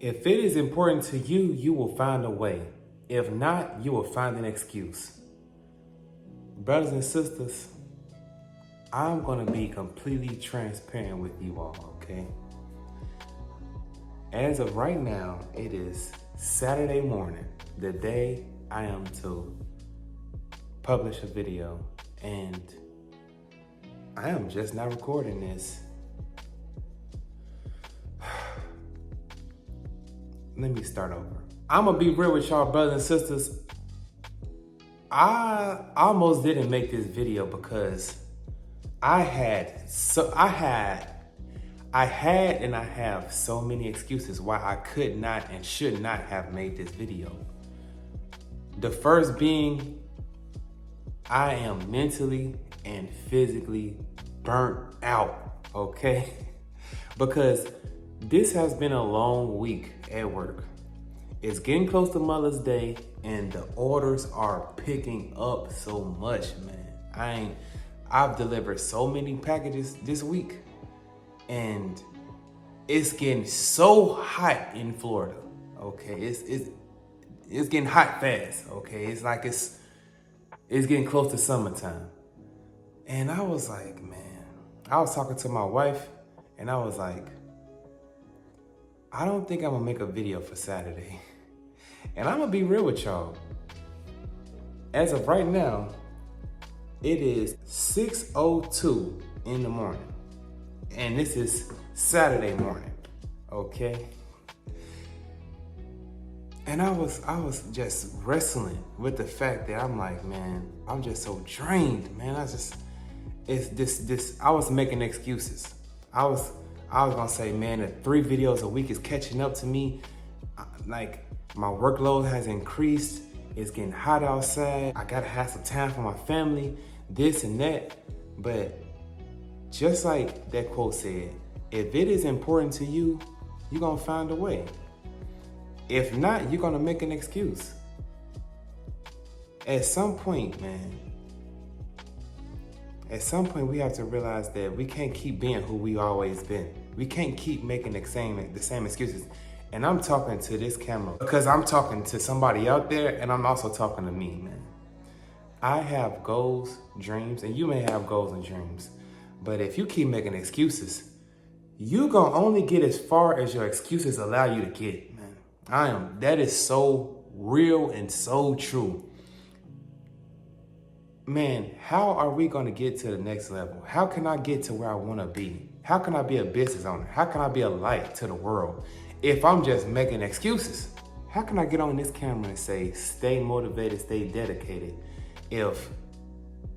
If it is important to you, you will find a way. If not, you will find an excuse. Brothers and sisters, I'm going to be completely transparent with you all, okay? As of right now, it is Saturday morning, the day I am to publish a video, and I am just not recording this. Let me start over. I'm gonna be real with y'all, brothers and sisters. I almost didn't make this video because I had and I have so many excuses why I could not and should not have made this video. The first being, I am mentally and physically burnt out, okay? Because this has been a long week at work. It's getting close to Mother's Day and the orders are picking up so much, man. I've delivered so many packages this week and it's getting so hot in Florida, okay? It's getting hot fast, okay? It's like it's getting close to summertime. And I was like, man, I was talking to my wife and I was like, I don't think I'm gonna make a video for Saturday. And I'm gonna be real with y'all. As of right now, it is 6:02 in the morning. And this is Saturday morning, okay? And I was just wrestling with the fact that I'm like, man, I'm just so drained, man. I was making excuses. I was gonna say, man, that 3 videos a week is catching up to me. Like, my workload has increased. It's getting hot outside. I gotta have some time for my family, this and that. But just like that quote said, if it is important to you, you're gonna find a way. If not, you're gonna make an excuse. At some point, man, we have to realize that we can't keep being who we always been. We can't keep making the same excuses. And I'm talking to this camera because I'm talking to somebody out there and I'm also talking to me, man. I have goals, dreams, and you may have goals and dreams. But if you keep making excuses, you gonna only get as far as your excuses allow you to get, man. That is so real and so true. Man, how are we gonna get to the next level? How can I get to where I wanna be? How can I be a business owner? How can I be a light to the world if I'm just making excuses? How can I get on this camera and say, stay motivated, stay dedicated, if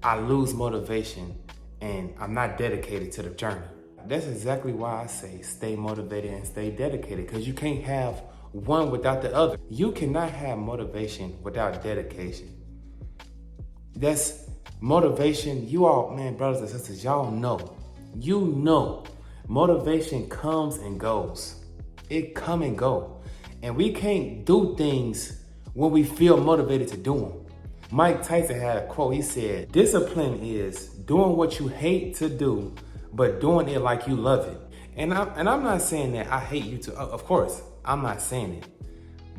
I lose motivation and I'm not dedicated to the journey? That's exactly why I say stay motivated and stay dedicated, because you can't have one without the other. You cannot have motivation without dedication. That's motivation. You all, man, brothers and sisters, y'all know. You know, motivation comes and goes. It come and go. And we can't do things when we feel motivated to do them. Mike Tyson had a quote. He said, discipline is doing what you hate to do, but doing it like you love it. And I'm not saying that I hate you to, of course, I'm not saying it.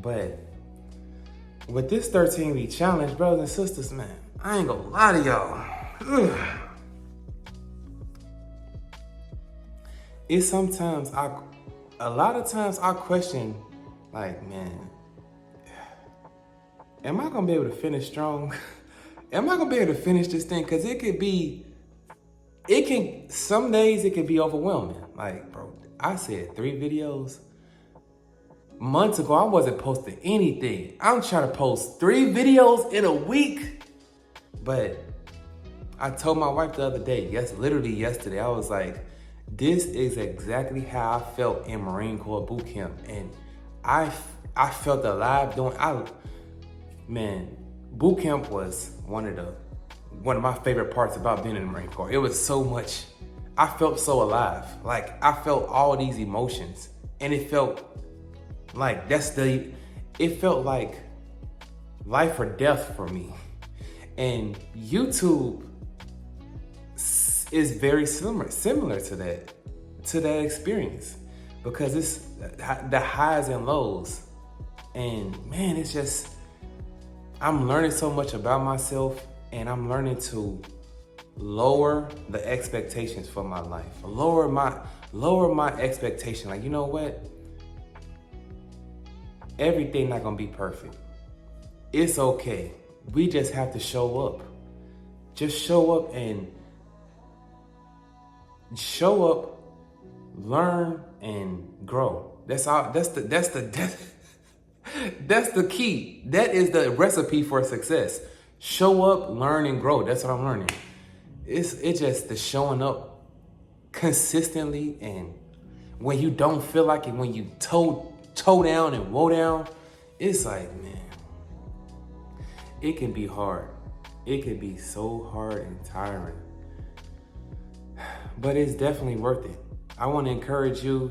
But with this 13-week challenge, brothers and sisters, man, I ain't gonna lie to y'all. Ugh. A lot of times I question, like, man, am I gonna be able to finish strong? Am I gonna be able to finish this thing? Cause some days it can be overwhelming. Like, bro, I said 3 videos. Months ago, I wasn't posting anything. I'm trying to post 3 videos in a week. But I told my wife the other day, literally yesterday, I was like, this is exactly how I felt in Marine Corps boot camp. And I felt alive man, boot camp was one of my favorite parts about being in the Marine Corps. It was so much, I felt so alive. Like, I felt all these emotions and it felt like it felt like life or death for me. And YouTube is very similar to that experience. because it's the highs and lows. And man, it's just, I'm learning so much about myself, and I'm learning to lower the expectations for my life. Lower my expectation. Like, you know what? Everything not gonna be perfect. It's okay. We just have to show up. Just show up and learn and grow. That's all. That's the key. That is the recipe for success. Show up, learn, and grow. That's what I'm learning. It's just the showing up consistently, and when you don't feel like it, when you toe down and woe down, it's like, man, it can be hard. It can be so hard and tiring, but it's definitely worth it. I want to encourage you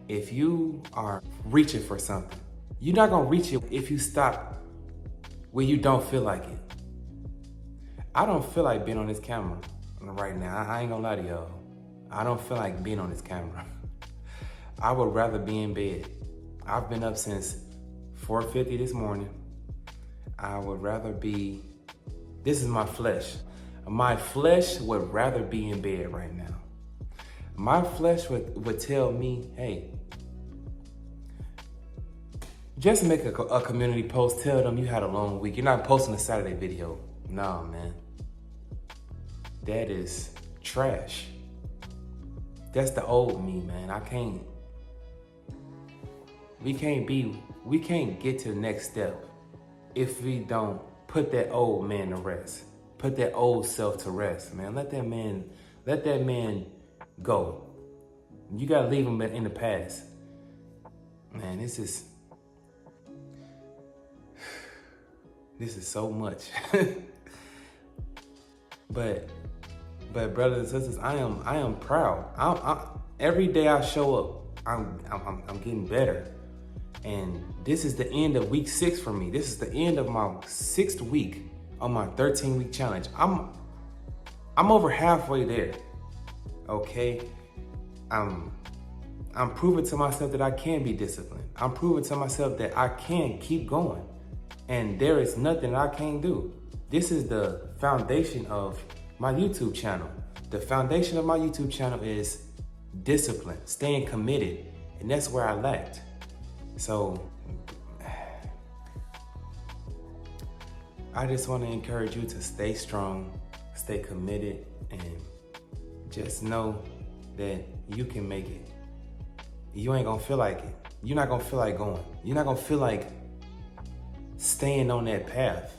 if you are reaching for something. You're not gonna reach it if you stop when you don't feel like it. I don't feel like being on this camera right now. I ain't gonna lie to y'all. I don't feel like being on this camera. I would rather be in bed. I've been up since 4:50 this morning. I would rather be, this is my flesh. My flesh would rather be in bed right now. My flesh would tell me, hey, just make a community post, tell them you had a long week. You're not posting a Saturday video. No, man. That is trash. That's the old me, man. We can't get to the next step if we don't put that old man to rest. Put that old self to rest, man. Let that man go. You gotta leave him in the past. Man, this is so much. But brothers and sisters, I am proud. Every day I show up, I'm getting better. And this is the end of week 6 for me. This is the end of my 6th week on my 13-week challenge. I'm over halfway there. Okay? I'm proving to myself that I can be disciplined. I'm proving to myself that I can keep going. And there is nothing I can't do. This is the foundation of my YouTube channel. The foundation of my YouTube channel is discipline, staying committed. And that's where I lacked. So I just want to encourage you to stay strong, stay committed, and just know that you can make it. You ain't gonna feel like it. You're not gonna feel like going. You're not gonna feel like staying on that path.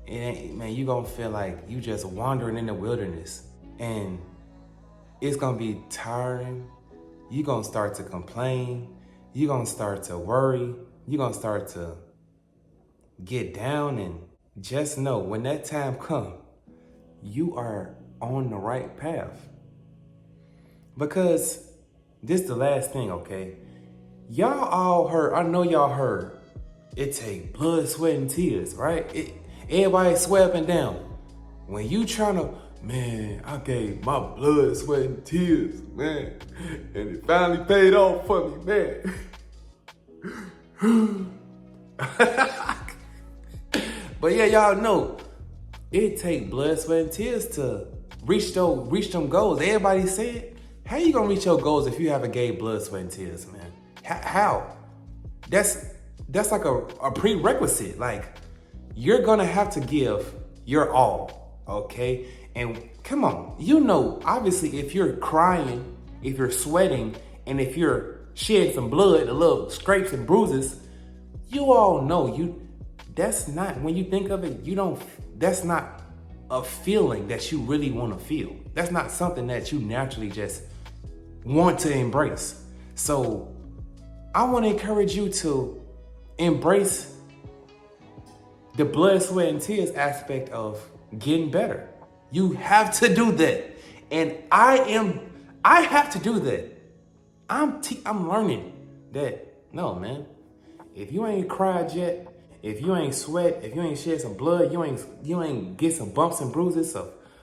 Man, you're gonna feel like you just wandering in the wilderness, and it's gonna be tiring. You're gonna start to complain. You're gonna start to worry. You're gonna start to get down, and just know when that time comes, you are on the right path. Because this is the last thing, okay? Y'all all heard, I know y'all heard, it take blood, sweat, and tears, right? Everybody swear up and down. When you tryna, man, I gave my blood, sweat, and tears, man. And it finally paid off for me, man. But yeah, y'all know, it take blood, sweat, and tears to reach them goals. Everybody said, how you gonna reach your goals if you haven't gave blood, sweat, and tears, man? How? That's like a prerequisite. Like, you're gonna have to give your all, okay? And come on, you know, obviously if you're crying, if you're sweating, and if you're shedding some blood, the little scrapes and bruises, you all know that's not, when you think of it, that's not a feeling that you really wanna feel. That's not something that you naturally just want to embrace. So I wanna encourage you to embrace the blood, sweat, and tears aspect of getting better. You have to do that. And I have to do that. I'm learning that, no, man, if you ain't cried yet, if you ain't sweat, if you ain't shed some blood, you ain't get some bumps and bruises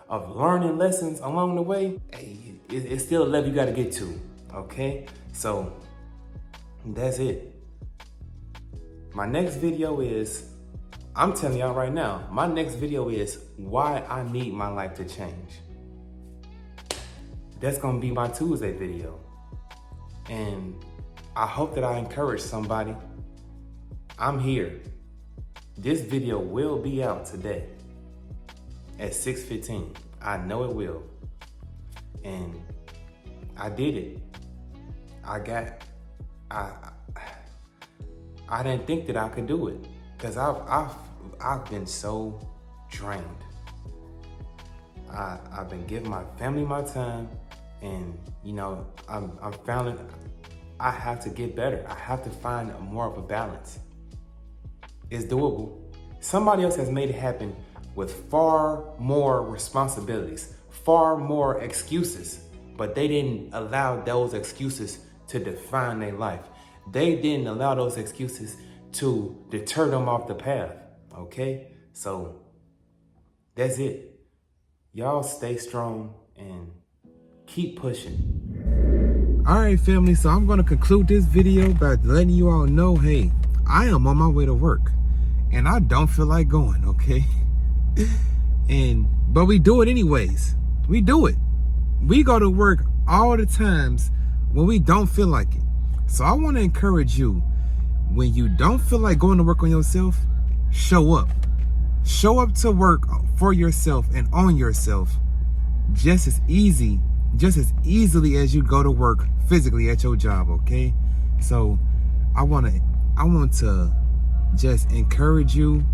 of learning lessons along the way, hey, it's still a level you gotta get to, okay? So that's it. My next video is, I'm telling y'all right now, my next video is why I need my life to change. That's gonna be my Tuesday video. And I hope that I encourage somebody. I'm here. This video will be out today at 6:15. I know it will. And I did it. I didn't think that I could do it because I've been so drained. I've been giving my family my time, and you know, I'm found I have to get better. I have to find more of a balance. It's doable. Somebody else has made it happen with far more responsibilities, far more excuses, but they didn't allow those excuses to define their life. They didn't allow those excuses to deter them off the path, okay? So that's it. Y'all stay strong and keep pushing. All right, family, so I'm gonna conclude this video by letting you all know, hey, I am on my way to work and I don't feel like going, okay? But we do it anyways. We do it. We go to work all the times when we don't feel like it. So I want to encourage you, when you don't feel like going to work on yourself, show up. Show up to work for yourself and on yourself just as easily as you go to work physically at your job, okay? So I want to just encourage you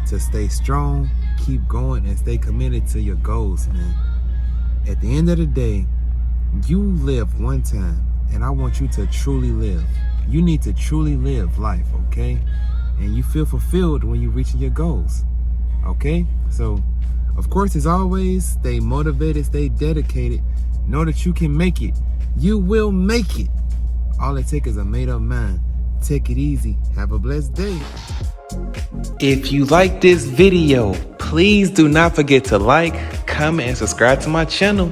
to stay strong, keep going, and stay committed to your goals, man. At the end of the day, you live one time, and I want you to truly live. You need to truly live life, okay? And you feel fulfilled when you're reaching your goals, okay? So, of course, as always, stay motivated, stay dedicated. Know that you can make it. You will make it. All it takes is a made-up mind. Take it easy. Have a blessed day. If you like this video, please do not forget to like, comment, and subscribe to my channel.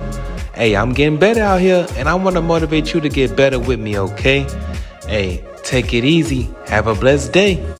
Hey, I'm getting better out here, and I want to motivate you to get better with me, okay? Hey, take it easy. Have a blessed day.